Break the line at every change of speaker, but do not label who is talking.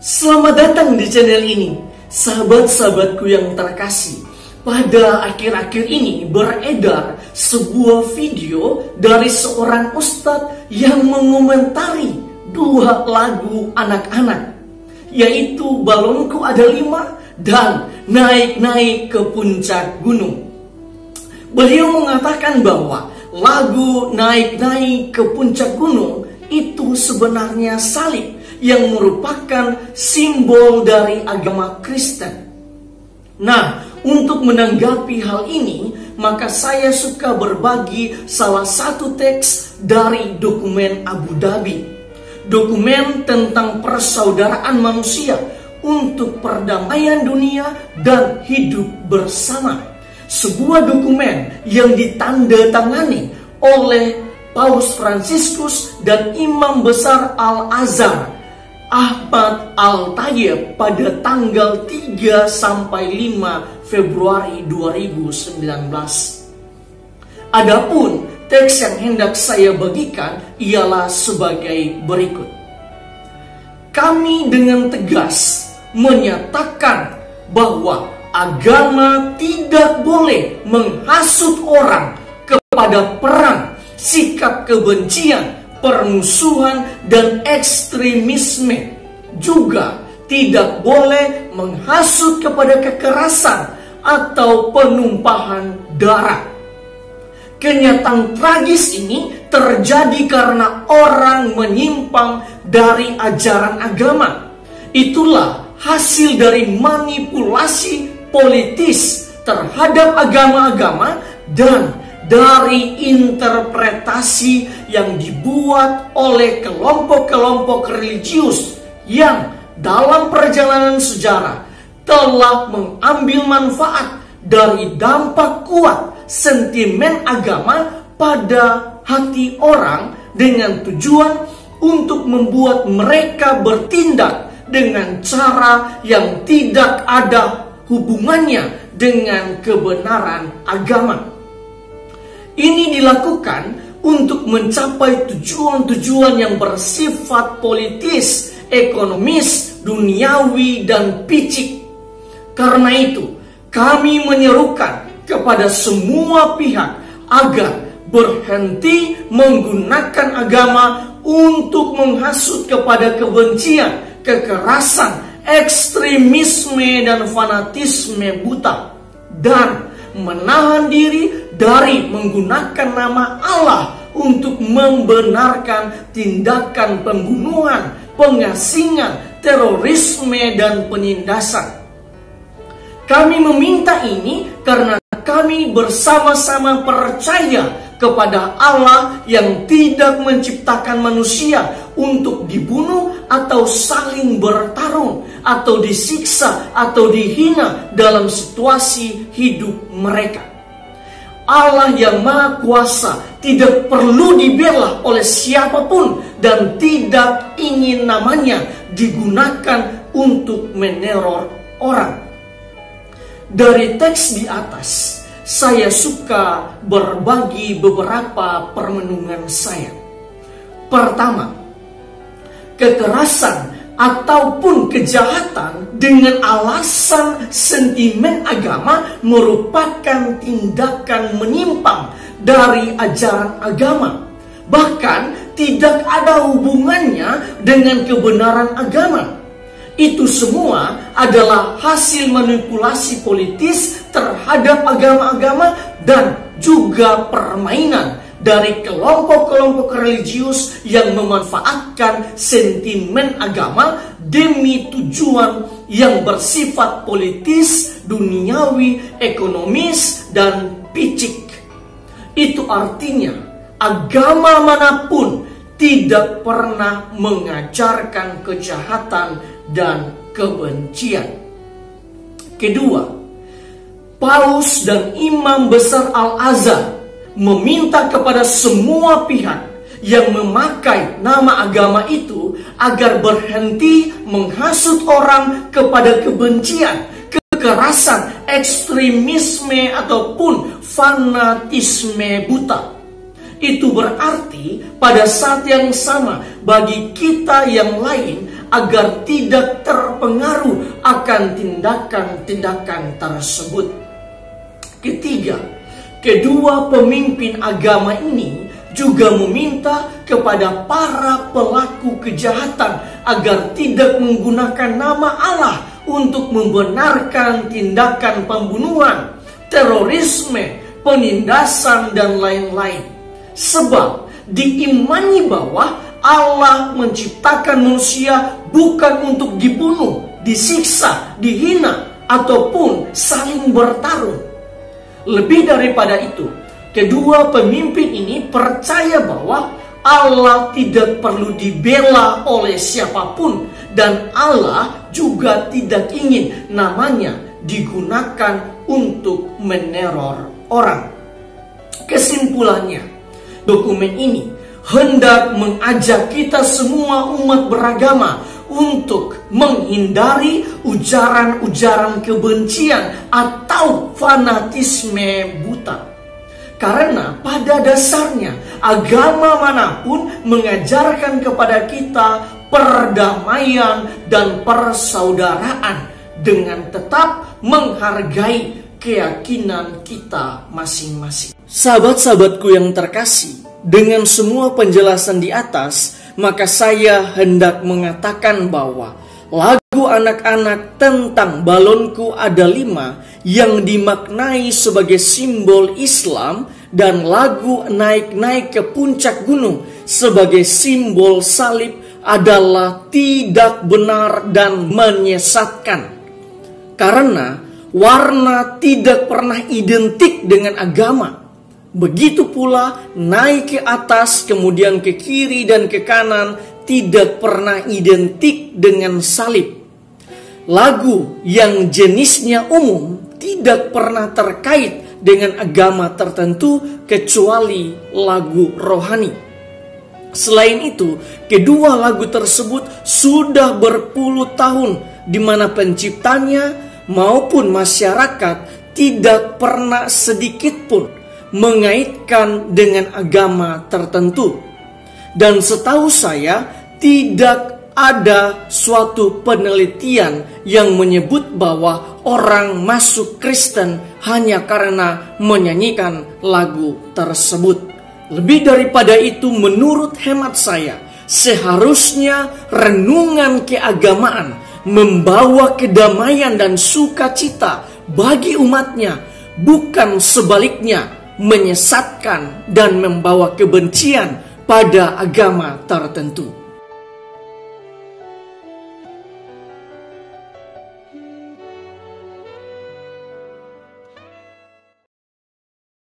Selamat datang di channel ini, sahabat-sahabatku yang terkasih. Pada akhir-akhir ini beredar sebuah video dari seorang ustadz yang mengomentari dua lagu anak-anak, yaitu Balonku Ada 5 dan Naik-Naik ke Puncak Gunung. Beliau mengatakan bahwa lagu Naik-Naik ke Puncak Gunung itu sebenarnya salib yang merupakan simbol dari agama Kristen. Nah, untuk menanggapi hal ini, maka saya suka berbagi salah satu teks dari dokumen Abu Dhabi. Dokumen tentang persaudaraan manusia untuk perdamaian dunia dan hidup bersama. Sebuah dokumen yang ditandatangani oleh Paus Fransiskus dan Imam Besar Al-Azhar Ahmad Al-Tayyib pada tanggal 3 sampai 5 Februari 2019. Adapun teks yang hendak saya bagikan ialah sebagai berikut. Kami dengan tegas menyatakan bahwa agama tidak boleh menghasut orang kepada perang, sikap kebencian, permusuhan, dan ekstremisme. Juga tidak boleh menghasut kepada kekerasan atau penumpahan darah. Kenyataan tragis ini terjadi karena orang menyimpang dari ajaran agama. Itulah hasil dari manipulasi politis terhadap agama-agama dan dari interpretasi yang dibuat oleh kelompok-kelompok religius yang dalam perjalanan sejarah telah mengambil manfaat dari dampak kuat sentimen agama pada hati orang dengan tujuan untuk membuat mereka bertindak dengan cara yang tidak ada hubungannya dengan kebenaran agama. Ini dilakukan untuk mencapai tujuan-tujuan yang bersifat politis, ekonomis, duniawi, dan picik. Karena itu, kami menyerukan kepada semua pihak agar berhenti menggunakan agama untuk menghasut kepada kebencian, kekerasan, ekstremisme, dan fanatisme buta, dan menahan diri dari menggunakan nama Allah untuk membenarkan tindakan pembunuhan, pengasingan, terorisme, dan penindasan. Kami meminta ini karena kami bersama-sama percaya kepada Allah yang tidak menciptakan manusia untuk dibunuh atau saling bertarung atau disiksa atau dihina dalam situasi hidup mereka. Allah yang Maha Kuasa tidak perlu dibela oleh siapapun dan tidak ingin namanya digunakan untuk meneror orang. Dari teks di atas, saya suka berbagi beberapa permenungan saya. Pertama, kekerasan ataupun kejahatan dengan alasan sentimen agama merupakan tindakan menyimpang dari ajaran agama. Bahkan tidak ada hubungannya dengan kebenaran agama. Itu semua adalah hasil manipulasi politis terhadap agama-agama dan juga permainan dari kelompok-kelompok religius yang memanfaatkan sentimen agama demi tujuan yang bersifat politis, duniawi, ekonomis, dan picik. Itu artinya agama manapun tidak pernah mengajarkan kejahatan dan kebencian. Kedua, Paus dan Imam Besar Al-Azhar meminta kepada semua pihak yang memakai nama agama itu agar berhenti menghasut orang kepada kebencian, kekerasan, ekstremisme, ataupun fanatisme buta. Itu berarti pada saat yang sama bagi kita yang lain agar tidak terpengaruh akan tindakan-tindakan tersebut. Ketiga, kedua pemimpin agama ini juga meminta kepada para pelaku kejahatan agar tidak menggunakan nama Allah untuk membenarkan tindakan pembunuhan, terorisme, penindasan, dan lain-lain. Sebab diimani bahwa Allah menciptakan manusia bukan untuk dibunuh, disiksa, dihina, ataupun saling bertarung. Lebih daripada itu, kedua pemimpin ini percaya bahwa Allah tidak perlu dibela oleh siapapun, dan Allah juga tidak ingin namanya digunakan untuk meneror orang. Kesimpulannya, dokumen ini hendak mengajak kita semua umat beragama untuk menghindari ujaran-ujaran kebencian atau fanatisme buta. Karena pada dasarnya agama manapun mengajarkan kepada kita perdamaian dan persaudaraan dengan tetap menghargai keyakinan kita masing-masing. Sahabat-sahabatku yang terkasih, dengan semua penjelasan di atas, maka saya hendak mengatakan bahwa lagu anak-anak tentang Balonku Ada 5 yang dimaknai sebagai simbol Islam dan lagu Naik-naik ke Puncak Gunung sebagai simbol salib adalah tidak benar dan menyesatkan. Karena warna tidak pernah identik dengan agama. Begitu pula naik ke atas kemudian ke kiri dan ke kanan tidak pernah identik dengan salib. Lagu yang jenisnya umum tidak pernah terkait dengan agama tertentu kecuali lagu rohani. Selain itu, kedua lagu tersebut sudah berpuluh tahun di mana penciptanya maupun masyarakat tidak pernah sedikit pun mengaitkan dengan agama tertentu. Dan setahu saya tidak ada suatu penelitian yang menyebut bahwa orang masuk Kristen hanya karena menyanyikan lagu tersebut. Lebih daripada itu, menurut hemat saya, seharusnya renungan keagamaan membawa kedamaian dan sukacita bagi umatnya, bukan sebaliknya menyesatkan dan membawa kebencian pada agama tertentu.